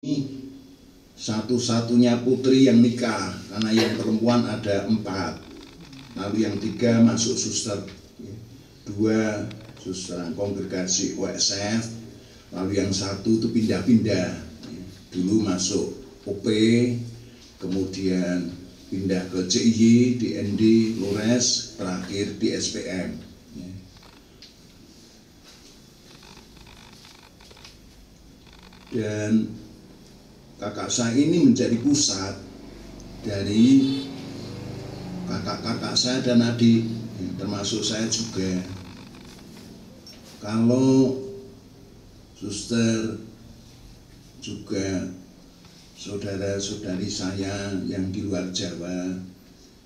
Ini satu-satunya putri yang nikah, karena yang perempuan ada 4, lalu yang 3 masuk suster, 2 suster kongregasi OSF, lalu yang 1 itu pindah-pindah, dulu masuk OP, kemudian pindah ke CIY, DND, Lures, terakhir di SPM. Dan kakak saya ini menjadi pusat dari kakak-kakak saya dan adik, termasuk saya juga. Kalau suster juga saudara-saudari saya yang di luar Jawa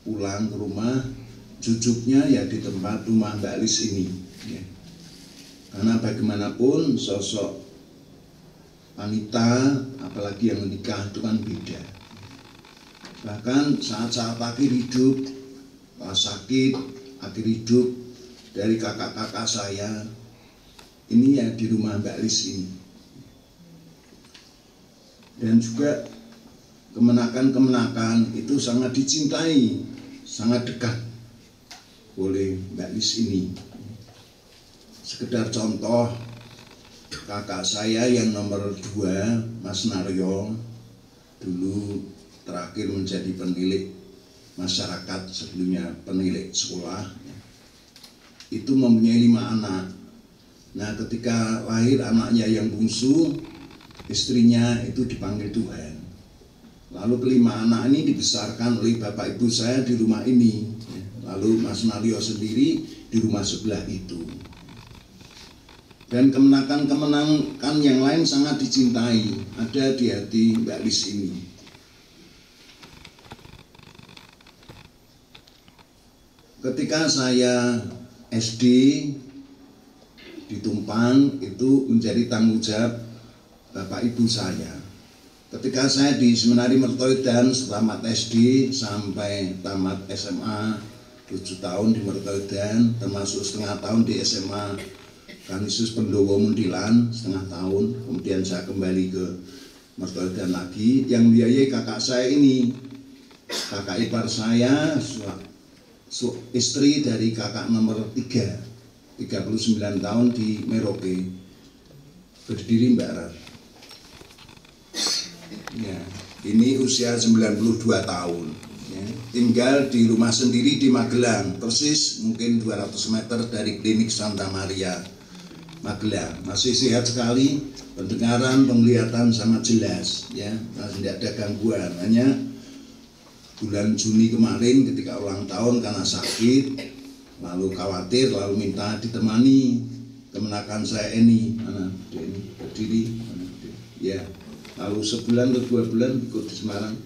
pulang ke rumah, jujuknya ya di tempat rumah Mbak Lis ini, ya. Karena bagaimanapun sosok wanita, apalagi yang menikah, itu kan beda. Bahkan saat-saat akhir hidup, sakit, akhir hidup dari kakak-kakak saya, ini ya di rumah Mbak Lis ini. Dan juga kemenakan-kemenakan itu sangat dicintai, sangat dekat oleh Mbak Lis ini. Sekedar contoh, kakak saya yang nomor 2, Mas Naryo, dulu terakhir menjadi penilik masyarakat, sebelumnya penilik sekolah, itu mempunyai 5 anak. Nah, ketika lahir anaknya yang bungsu, istrinya itu dipanggil Tuhan. Lalu kelima anak ini dibesarkan oleh bapak ibu saya di rumah ini. Lalu Mas Naryo sendiri di rumah sebelah itu. Dan kemenakan-kemenakan yang lain sangat dicintai, ada di hati Mbak Lis ini. Ketika saya SD di Tumpang, itu menjadi tanggung jawab bapak ibu saya. Ketika saya di Seminari Mertoedan, tamat SD sampai tamat SMA 7 tahun di Mertoedan, termasuk setengah tahun di SMA Kanisius Pendowo Mundilan setengah tahun, kemudian saya kembali ke Mertoedan lagi. Yang biayai kakak saya ini, kakak ipar saya, istri dari kakak nomor 3, 39 tahun di Merauke, berdiri Mbak Rar. Ya, ini usia 92 tahun. Ya, tinggal di rumah sendiri di Magelang, persis mungkin 200 meter dari klinik Santa Maria Magelang. Masih sehat sekali, pendengaran, penglihatan sangat jelas, ya, tidak ada gangguan. Hanya bulan Juni kemarin ketika ulang tahun karena sakit, lalu khawatir, lalu minta ditemani kemenakan saya ini, mana ini berdiri, mana ya. Lalu sebulan atau 2 bulan ikut di Semarang,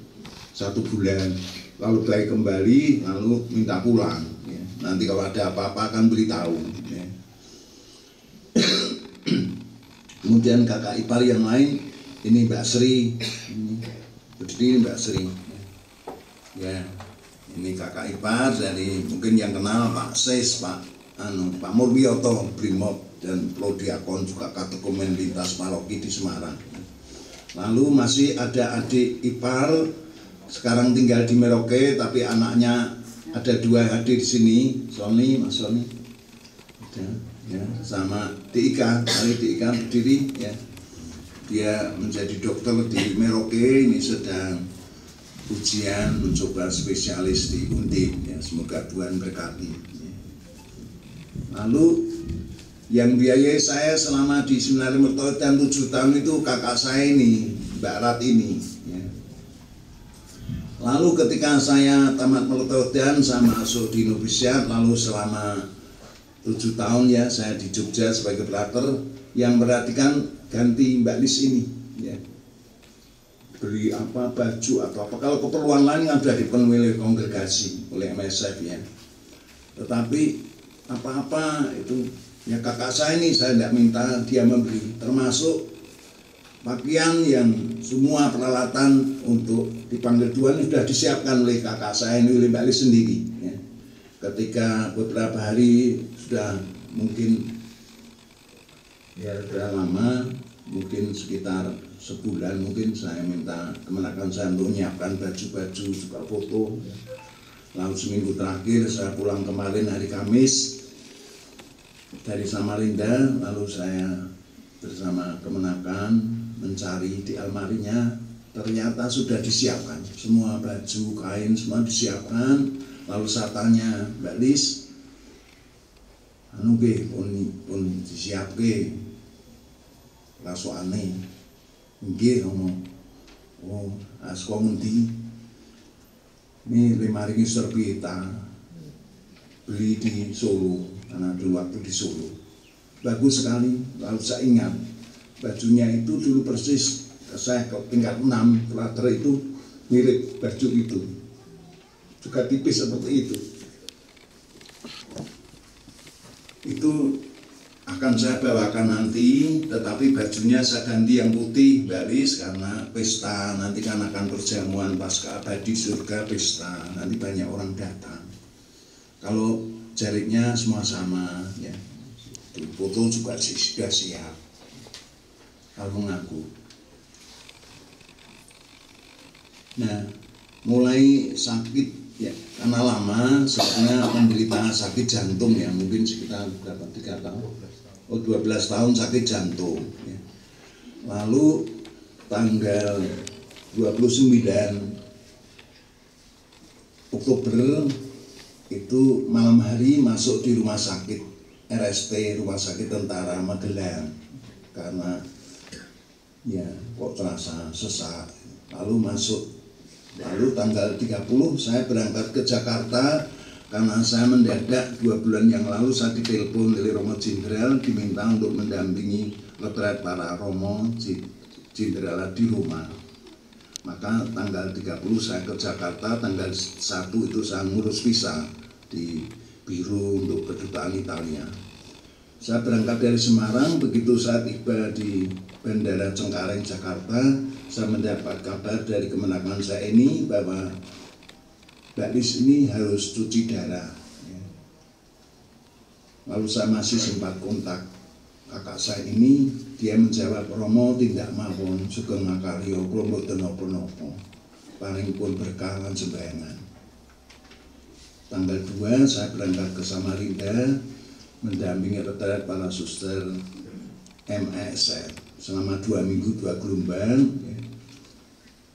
1 bulan, lalu baik kembali, lalu minta pulang. Ya. Nanti kalau ada apa-apa akan beritahu. Ya. Kemudian kakak ipar yang lain, ini Mbak Sri, ini berdiri Mbak Sri. Ya, ini kakak ipar dari mungkin yang kenal Pak Ses, Pak Murwioto, Brimob, dan Prodiakon juga Katekomen Lintas Paroki di Semarang. Lalu masih ada adik ipar, sekarang tinggal di Merauke, tapi anaknya ada 2 hadir di sini, Sony, Mas Sony, ya, sama Dika, hari Dika berdiri, ya, dia menjadi dokter di Merauke, ini sedang ujian mencoba spesialis di Undip, ya, semoga Tuhan berkati. Ya. Lalu yang biayai saya selama di Seminari Mertoedan 7 tahun itu kakak saya ini, Mbak Rat ini. Ya. Lalu ketika saya tamat Mertoedan, saya masuk di novisiat, lalu selama 7 tahun ya saya di Jogja sebagai pelater, yang berarti ganti Mbak Lis ini. Ya. Beri apa, baju atau apa, kalau keperluan lain kan sudah dipenuhi oleh kongregasi, oleh MSF ya. Tetapi apa-apa itu ya kakak saya ini saya tidak minta dia memberi, termasuk pakaian yang semua peralatan untuk dipanggil Tuhan sudah disiapkan oleh kakak saya ini, oleh Mbak Lis sendiri. Ya. Ketika beberapa hari sudah mungkin ya sudah lama, mungkin sekitar sebulan mungkin saya minta kemenakan saya untuk menyiapkan baju-baju juga foto. Lalu seminggu terakhir saya pulang kemarin hari Kamis dari Samarinda, lalu saya bersama kemenakan mencari di almarinya, ternyata sudah disiapkan semua baju, kain semua disiapkan. Lalu saya tanya, Mbak Lis, anu pun disiapke rasuane nggih ngomong, oh asko ngendi ini 5.000 serbita beli di Solo karena dulu waktu di Solo bagus sekali. Lalu saya ingat bajunya itu dulu persis saya ke tingkat 6 klater itu mirip baju itu juga tipis seperti itu akan saya bawakan nanti, tetapi bajunya saya ganti yang putih, Mbak Lis, karena pesta nanti kan akan perjamuan pasca abadi surga pesta, nanti banyak orang datang. Kalau jaritnya semua sama, ya, foto juga sudah siap. Kalau mengaku. Nah, mulai sakit ya, karena lama sebenarnya menderita sakit jantung ya, mungkin sekitar berapa 3 tahun. 12 tahun sakit jantung ya. Lalu tanggal 29 Oktober itu malam hari masuk di rumah sakit RST, Rumah Sakit Tentara Magelang, karena ya kok terasa sesak. Lalu masuk, lalu tanggal 30 saya berangkat ke Jakarta. Karena saya mendadak 2 bulan yang lalu saya ditelepon oleh Romo Jenderal diminta untuk mendampingi retret para Romo Jenderal di rumah. Maka tanggal 30 saya ke Jakarta, tanggal 1 itu saya ngurus visa di biro untuk kedutaan Italia. Saya berangkat dari Semarang, begitu saya tiba di Bandara Cengkareng Jakarta, saya mendapat kabar dari kemenakan saya ini bahwa Mbak Lis ini harus cuci darah. Lalu saya masih sempat kontak kakak saya ini, dia menjawab, Romo tidak mawon sugeng makaryo kula mboten napa-napa. Paring pun berkah lan sembayangan. Tanggal 2 saya berangkat ke Samarinda mendampingi retret para suster MSR selama 2 minggu 2 gelombang.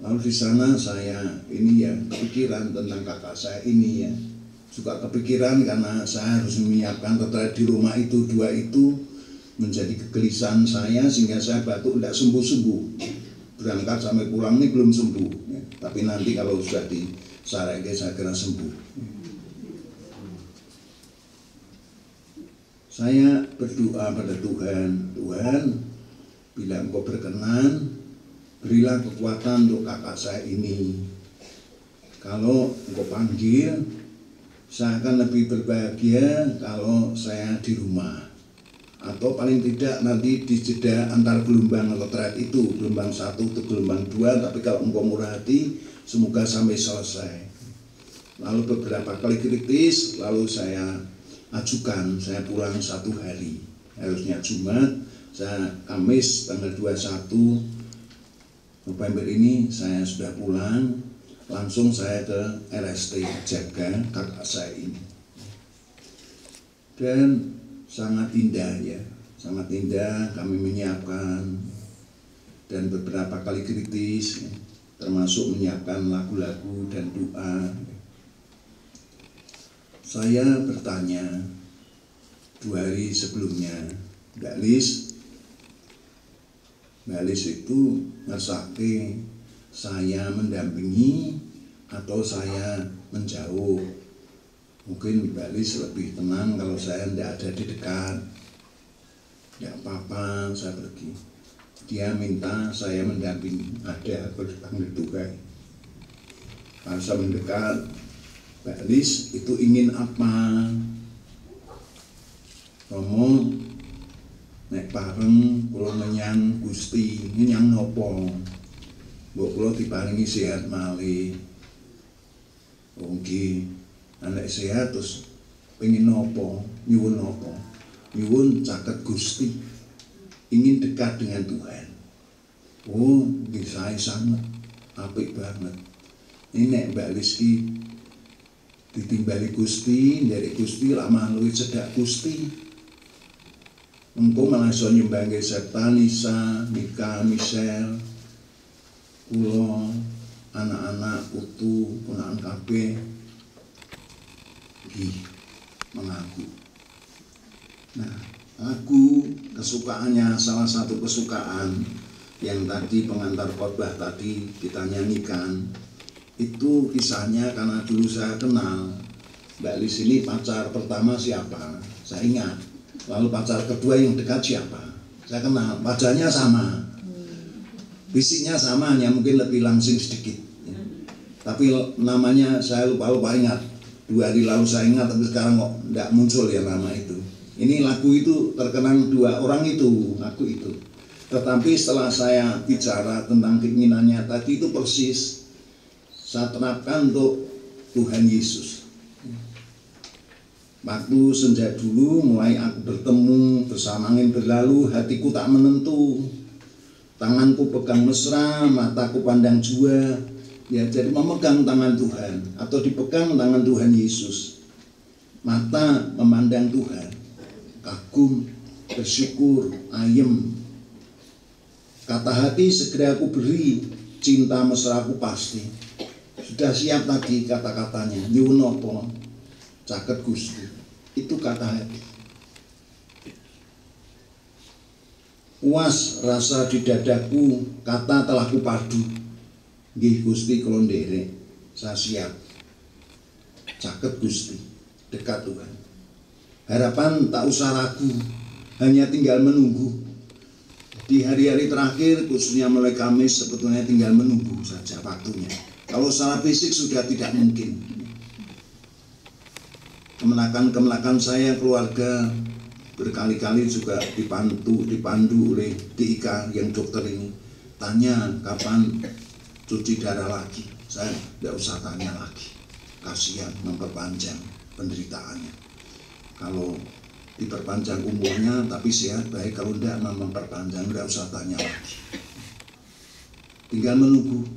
Lalu di sana saya ini ya kepikiran tentang kakak saya ini ya, juga kepikiran karena saya harus menyiapkan retret di rumah itu, 2 itu menjadi kegelisahan saya sehingga saya batuk tidak sembuh-sembuh. Berangkat sampai pulang ini belum sembuh ya. Tapi nanti kalau sudah disareke saya kira sembuh. Saya berdoa pada Tuhan, Tuhan bila Engkau berkenan berilah kekuatan untuk kakak saya ini. Kalau Engkau panggil, saya akan lebih berbahagia kalau saya di rumah. Atau paling tidak nanti di jeda antar gelombang retret itu, gelombang 1 ke gelombang 2, tapi kalau Engkau murah hati, semoga sampai selesai. Lalu beberapa kali kritis, lalu saya ajukan, saya pulang 1 hari. Harusnya Jumat, saya Kamis tanggal 21 November ini saya sudah pulang, langsung saya ke RST jaga kakak saya ini. Dan sangat indah ya, sangat indah kami menyiapkan dan beberapa kali kritis, ya, termasuk menyiapkan lagu-lagu dan doa. Saya bertanya 2 hari sebelumnya, Mbak Lis itu ngersake saya mendampingi atau saya menjauh. Mungkin Mbak Lis lebih tenang kalau saya tidak ada di dekat. Tidak apa-apa, saya pergi. Dia minta saya mendampingi, ada berpanggil Tuhan. Kalau saya mendekat, Mbak Lis itu ingin apa? Romo nek bareng kula menyang Gusti, menyang nopo? Mbok kula diparingi sehat malih. Oh nggih, nek sehat terus pengen nopo? Nyuwun nopo? Nyuwun caket Gusti. Ingin dekat dengan Tuhan. Oh, bisa sangat apik banget. Ini nek Mbak Rizky ditimbali Gusti, dari Gusti lama luwih cedhak Gusti. Engko malah iso nyembangke Septa, Nisa, Mika, Michelle, kula, anak-anak, putu, ponakan kabeh nggih mengaku. Nah, lagu kesukaannya, salah satu kesukaan yang tadi pengantar khotbah tadi kita nyanyikan, itu kisahnya karena dulu saya kenal Mbak Lis ini pacar pertama siapa, saya ingat. Lalu pacar kedua yang dekat siapa, saya kenal. Wajahnya sama, fisiknya sama, hanya mungkin lebih langsing sedikit ya. Tapi namanya saya lupa ingat. 2 hari lalu saya ingat, tapi sekarang kok tidak muncul ya nama itu. Ini lagu itu terkenang 2 orang itu, lagu itu. Tetapi setelah saya bicara tentang keinginannya tadi, itu persis saya terapkan untuk Tuhan Yesus. Waktu senja dulu mulai aku bertemu, bersama angin berlalu, hatiku tak menentu. Tanganku pegang mesra, mataku pandang jua. Ya, jadi memegang tangan Tuhan atau dipegang tangan Tuhan Yesus. Mata memandang Tuhan, kagum, bersyukur, ayem. Kata hati segera aku beri, cinta mesra aku pasti. Sudah siap tadi kata-katanya, nyuwun napa caket Gusti. Itu kata hati. Puas rasa di dadaku, kata telah kupadu. Nggih Gusti kula nderek, saya siap. Caket Gusti, dekat Tuhan. Harapan tak usah ragu, hanya tinggal menunggu. Di hari-hari terakhir, khususnya mulai Kamis, sebetulnya tinggal menunggu saja waktunya. Kalau secara fisik sudah tidak mungkin. Kemenakan saya, keluarga, berkali-kali juga dipandu oleh DIK yang dokter ini. Tanya kapan cuci darah lagi. Saya tidak usah tanya lagi. Kasihan memperpanjang penderitaannya. Kalau diperpanjang umurnya tapi sehat baik, kalau tidak memperpanjang tidak usah tanya lagi. Tinggal menunggu.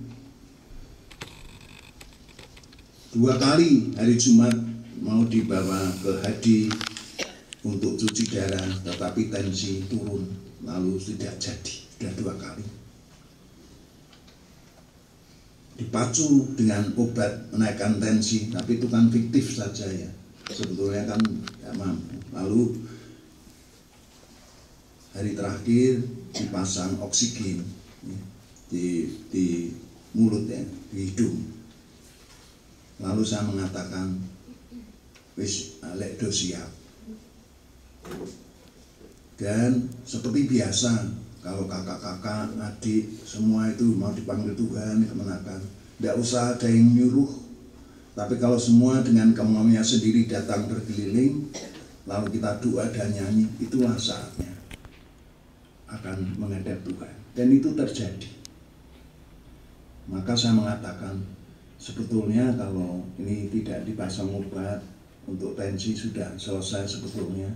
2 kali hari Jumat mau dibawa ke Hadi untuk cuci darah, tetapi tensi turun, lalu tidak jadi. Sudah 2 kali. Dipacu dengan obat menaikkan tensi, tapi itu kan fiktif saja ya. Sebetulnya kan tidak mampu. Lalu hari terakhir dipasang oksigen ya, di mulut ya, di hidung. Lalu saya mengatakan, wis lek do siap. Dan seperti biasa, kalau kakak-kakak, adik, semua itu mau dipanggil Tuhan, kemenakan. Tidak usah ada yang nyuruh. Tapi kalau semua dengan kemauannya sendiri datang berkeliling, lalu kita doa dan nyanyi, itulah saatnya akan menghadap Tuhan. Dan itu terjadi. Maka saya mengatakan, sebetulnya kalau ini tidak dipasang obat untuk tensi sudah selesai sebetulnya.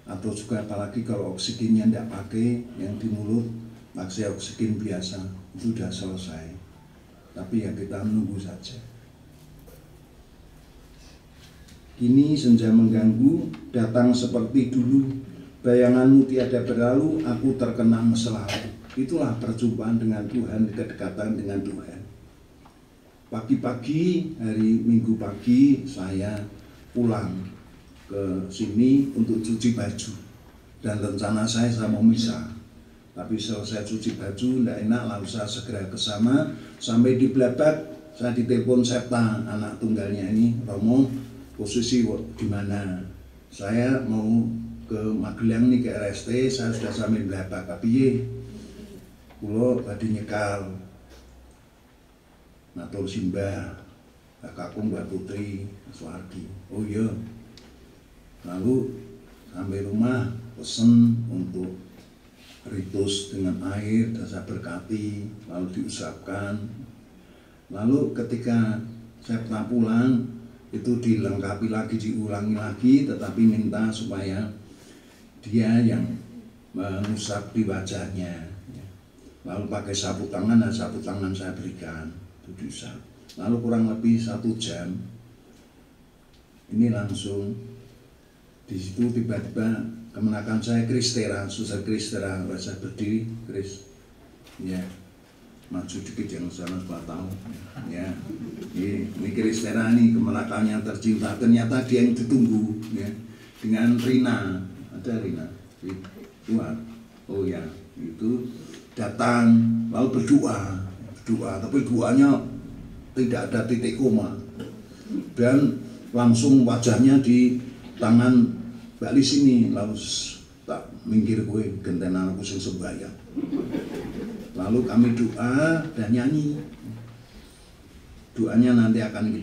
Atau juga apalagi kalau oksigennya tidak pakai yang di mulut, pakai oksigen biasa, itu sudah selesai. Tapi ya kita menunggu saja. Kini senja mengganggu, datang seperti dulu. Bayanganmu tiada berlalu, aku terkenang selalu. Itulah perjumpaan dengan Tuhan, kedekatan dengan Tuhan. Pagi-pagi, hari Minggu pagi, saya pulang ke sini untuk cuci baju. Dan rencana saya mau misah. Tapi selesai cuci baju, tidak enak, lalu saya segera ke sana. Sampai di Blabak, saya ditelepon Septa, anak tunggalnya ini, Romo, posisi di mana? Saya mau ke Magelang nih, ke RST, saya sudah sampai Blabak. Tapi ye, kulo tadi nyekal. Matur simbah, kakakku Mbak Putri, Suwardi. Oh iya. Lalu sampai rumah pesen untuk ritus dengan air, saya berkati, lalu diusapkan. Lalu ketika saya pernah pulang, itu dilengkapi lagi, diulangi lagi, tetapi minta supaya dia yang mengusap di wajahnya. lalu pakai sapu tangan, dan sapu tangan saya berikan, itu diusap. Lalu kurang lebih 1 jam, ini langsung di situ tiba-tiba kemenakan saya Kristera, susah Kristera, saya berdiri, Kris, ya, maju dikit yang sana sebelah tahu, ya, ini Kristera nih kemenakannya tercinta, ternyata dia yang ditunggu, ya, dengan Rina, ada Rina, keluar, oh ya, itu datang lalu berdoa, tapi doanya tidak ada titik koma, dan langsung wajahnya di tangan Mbak Lis ini, lalu tak minggir gue gentenan aku sing sembahyang. Lalu kami doa dan nyanyi. Doanya nanti akan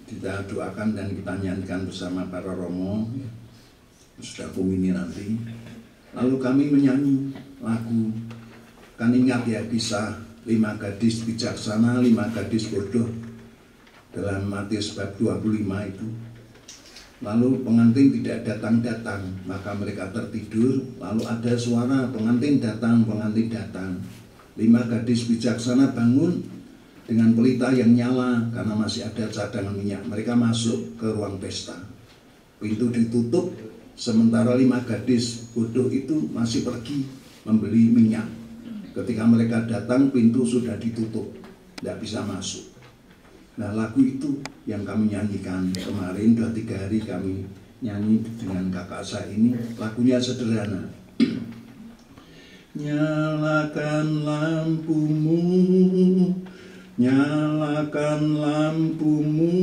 kita doakan dan kita nyanyikan bersama para romo, sudah komini nanti. Lalu kami menyanyi lagu, kan ingat ya kisah 5 gadis bijaksana, 5 gadis bodoh dalam Matius bab 25 itu. Lalu pengantin tidak datang-datang, maka mereka tertidur. Lalu ada suara pengantin datang, pengantin datang. 5 gadis bijaksana bangun dengan pelita yang nyala karena masih ada cadangan minyak. Mereka masuk ke ruang pesta. Pintu ditutup, sementara 5 gadis bodoh itu masih pergi membeli minyak. Ketika mereka datang, pintu sudah ditutup, tidak bisa masuk. Nah, lagu itu yang kami nyanyikan kemarin, 2-3 hari kami nyanyi dengan kakak saya ini. Lagunya sederhana. Nyalakan lampumu, nyalakan lampumu,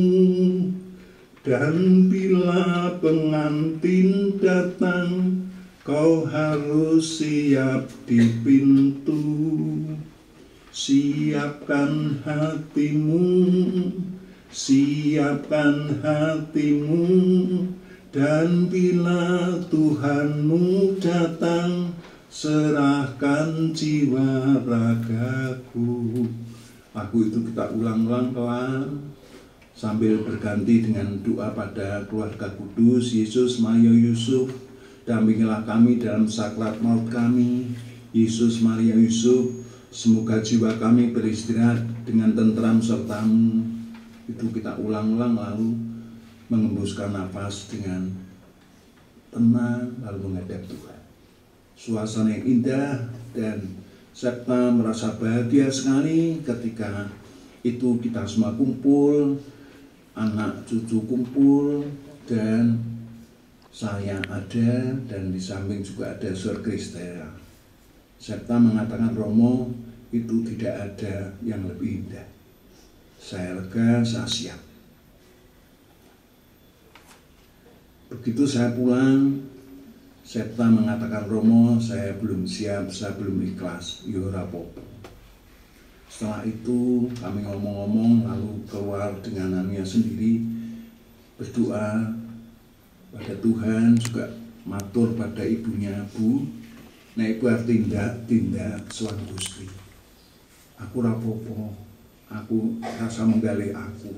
dan bila pengantin datang, kau harus siap di pintu. Siapkan hatimu, siapkan hatimu, dan bila Tuhanmu datang, serahkan jiwa ragaku. Lagu itu kita ulang-ulang pelan sambil berganti dengan doa pada keluarga kudus. Yesus, Maria, Yusuf, dampingilah kami dalam sakrat maut kami. Yesus, Maria, Yusuf, semoga jiwa kami beristirahat dengan tentram serta-Mu. Itu kita ulang-ulang lalu mengembuskan nafas dengan tenang lalu menghadap Tuhan. Suasana yang indah, dan Septa merasa bahagia sekali ketika itu kita semua kumpul, anak cucu kumpul, dan saya ada, dan di samping juga ada Sir Kristera. Septa mengatakan, Romo, itu tidak ada yang lebih indah. Saya lega, saya siap. Begitu saya pulang, Septa mengatakan, Romo, saya belum siap, saya belum ikhlas. Ya ora apa-apa. Setelah itu kami ngomong-ngomong, lalu keluar dengan anaknya sendiri, berdoa pada Tuhan, juga matur pada ibunya, Bu, nah ibu tindak sowan Gusti. Aku rapopo, aku rasa menggali aku,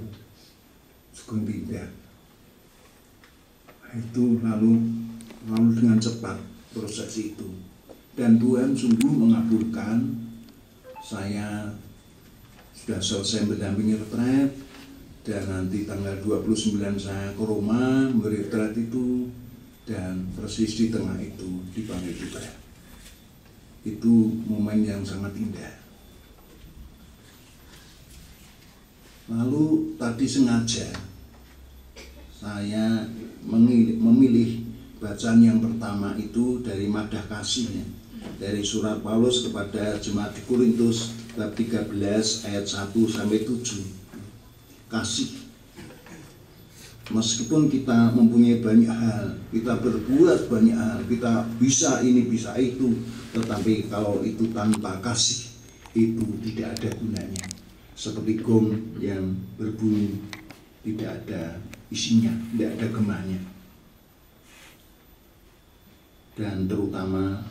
sugeng tindak. Itu lalu dengan cepat proses itu, dan Tuhan sungguh mengabulkan. Saya sudah selesai mendampingi retret, dan nanti tanggal 29 saya ke Roma memberi retret itu, dan persis di tengah itu dipanggil juga. Itu momen yang sangat indah. Lalu tadi sengaja saya memilih bacaan yang pertama itu dari Madah Kasih, dari surat Paulus kepada jemaat di Korintus bab 13 ayat 1 sampai 7. Kasih. Meskipun kita mempunyai banyak hal, kita berbuat banyak hal, kita bisa ini bisa itu, tetapi kalau itu tanpa kasih, itu tidak ada gunanya. Seperti gong yang berbunyi, tidak ada isinya, tidak ada gemahnya. Dan terutama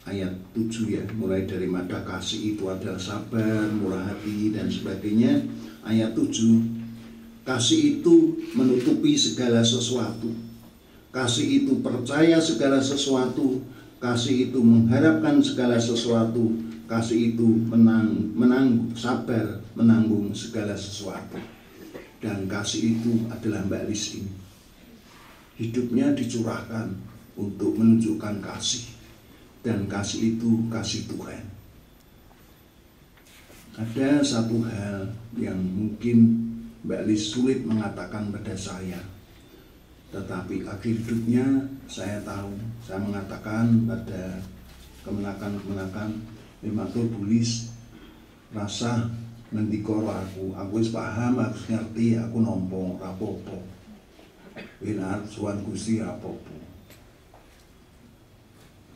ayat 7 ya, mulai dari Madah Kasih itu adalah sabar, murah hati, dan sebagainya. Ayat 7, kasih itu menutupi segala sesuatu, kasih itu percaya segala sesuatu, kasih itu mengharapkan segala sesuatu, kasih itu sabar menanggung segala sesuatu. Dan kasih itu adalah Mbak Lis ini. Hidupnya dicurahkan untuk menunjukkan kasih. Dan kasih itu kasih Tuhan. Ada satu hal yang mungkin Mbak Lis sulit mengatakan pada saya. Tetapi akhir hidupnya saya tahu. Saya mengatakan pada kemenakan matur bulis rasa ngendika aku wis paham, aku ngerti, aku nampa rapopo. Benar suwan Gusti rapopo.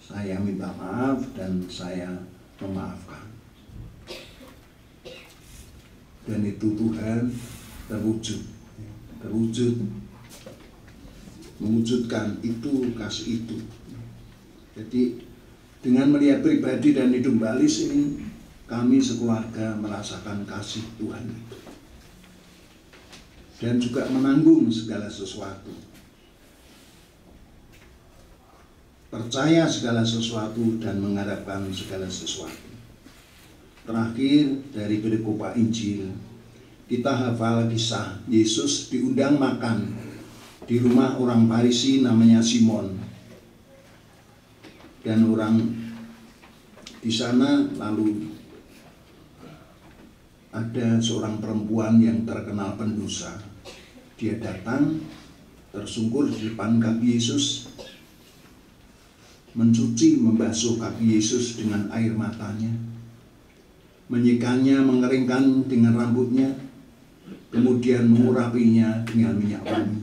Saya minta maaf dan saya memaafkan. Dan itu Tuhan terwujud mewujudkan itu kasih itu. Jadi dengan melihat pribadi dan hidup Mbak Lis ini, kami sekeluarga merasakan kasih Tuhan itu. Dan juga menanggung segala sesuatu. Percaya segala sesuatu dan mengharapkan segala sesuatu. Terakhir dari perikop Injil, kita hafal kisah Yesus diundang makan di rumah orang Farisi namanya Simon. Dan orang di sana lalu ada seorang perempuan yang terkenal pendosa. Dia datang tersungkur di depan kaki Yesus, mencuci, membasuh kaki Yesus dengan air matanya, menyikanya, mengeringkan dengan rambutnya, kemudian mengurapinya dengan minyak wangi.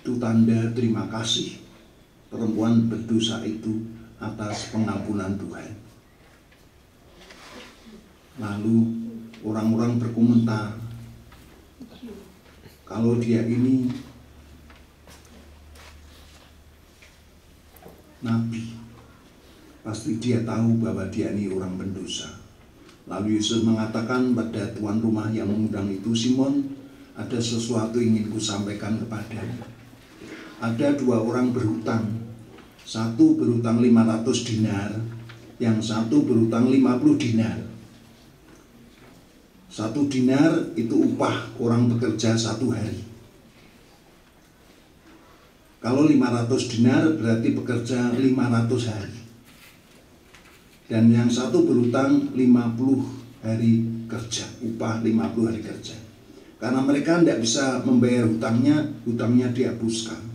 Itu tanda terima kasih perempuan berdosa itu atas pengampunan Tuhan. Lalu orang-orang berkomentar, kalau dia ini nabi, pasti dia tahu bahwa dia ini orang pendosa. Lalu Yesus mengatakan pada tuan rumah yang mengundang itu, Simon, ada sesuatu yang ingin kusampaikan kepadamu. Ada dua orang berhutang. Satu berhutang 500 dinar, yang satu berhutang 50 dinar. 1 dinar itu upah orang bekerja 1 hari. Kalau 500 dinar berarti bekerja 500 hari. Dan yang satu berhutang 50 hari kerja, upah 50 hari kerja. Karena mereka tidak bisa membayar hutangnya dihapuskan.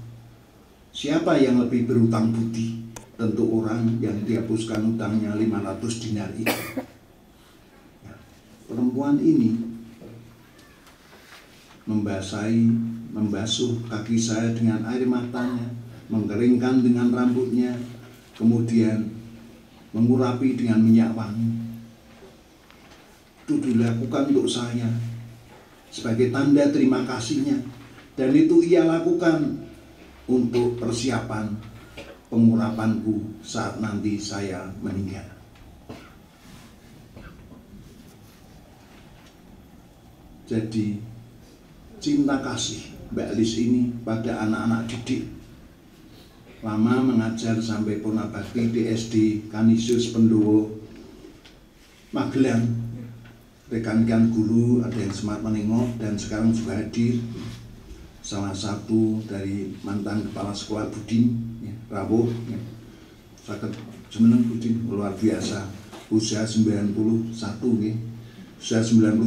Siapa yang lebih berhutang budi? Tentu orang yang dihapuskan hutangnya 500 dinar itu. Ya, perempuan ini membasuh kaki saya dengan air matanya, mengeringkan dengan rambutnya, kemudian mengurapi dengan minyak wangi. Itu dilakukan untuk saya sebagai tanda terima kasihnya. Dan itu ia lakukan untuk persiapan pengurapanku saat nanti saya meninggal. Jadi cinta kasih Mbak Lis ini pada anak-anak didik. Lama mengajar sampai Purnabakti di SD Kanisius Pendowo Magelang. Rekan-rekan guru ada yang sempat menengok dan sekarang juga hadir. Salah satu dari mantan kepala sekolah Budin, ya, Rawuh, ya. Sakit jeneng Budin luar biasa, usia 91, ya. Usia 91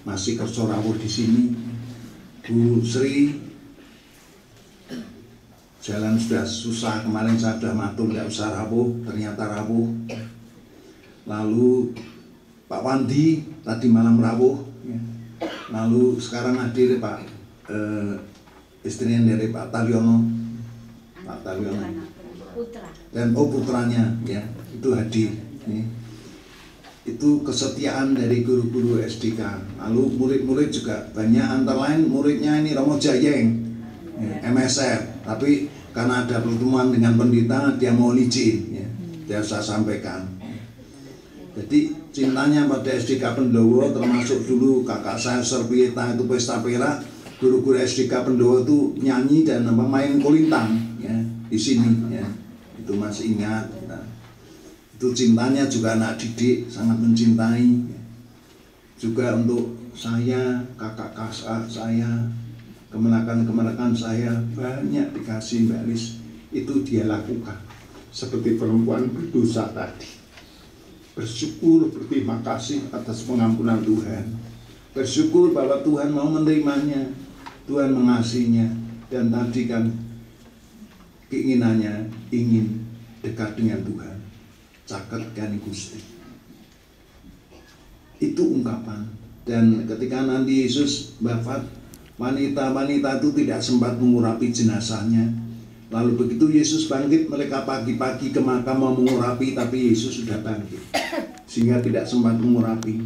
masih kerja rawuh di sini. Bu Sri, jalan sudah susah, kemarin saya sudah matur tidak usah rawuh, ternyata rawuh. Lalu Pak Wandi tadi malam rawuh, ya. Lalu sekarang hadir Pak istrinya dari Pak Taliono, dan putranya, ya, itu hadir. Ya. Itu kesetiaan dari guru-guru SDK. Lalu murid-murid juga banyak, antara lain muridnya ini Romo Jayeng, ya, MSF. Tapi karena ada pertemuan dengan pendeta, dia mau izin, ya, dia saya sampaikan. Jadi cintanya pada SDK Pendowo, termasuk dulu kakak saya Serpieta itu pesta perak. Guru-guru SDK Pendowo itu nyanyi dan main kulintang, ya, di sini, ya. Itu masih ingat. Nah. Itu cintanya juga anak didik sangat mencintai. Juga untuk saya, kakak saya, kemenakan saya banyak dikasih Mbak Lis. Itu dia lakukan seperti perempuan berdosa tadi. Bersyukur, berterima kasih atas pengampunan Tuhan. Bersyukur bahwa Tuhan mau menerimanya, Tuhan mengasihinya. Dan tadi kan keinginannya ingin dekat dengan Tuhan. Caket kan Gusti. Itu ungkapan. Dan ketika nanti Yesus wafat, wanita-wanita itu tidak sempat mengurapi jenazahnya. Lalu begitu Yesus bangkit, mereka pagi-pagi ke makam mau mengurapi, tapi Yesus sudah bangkit, sehingga tidak sempat mengurapi.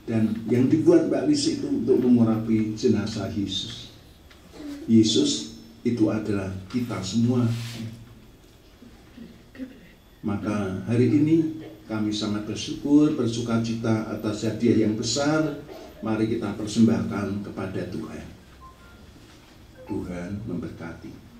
Dan yang dibuat Mbak Lis itu untuk mengurapi jenazah Yesus. Yesus itu adalah kita semua. Maka hari ini kami sangat bersyukur, bersukacita atas hadiah yang besar. Mari kita persembahkan kepada Tuhan. Tuhan memberkati.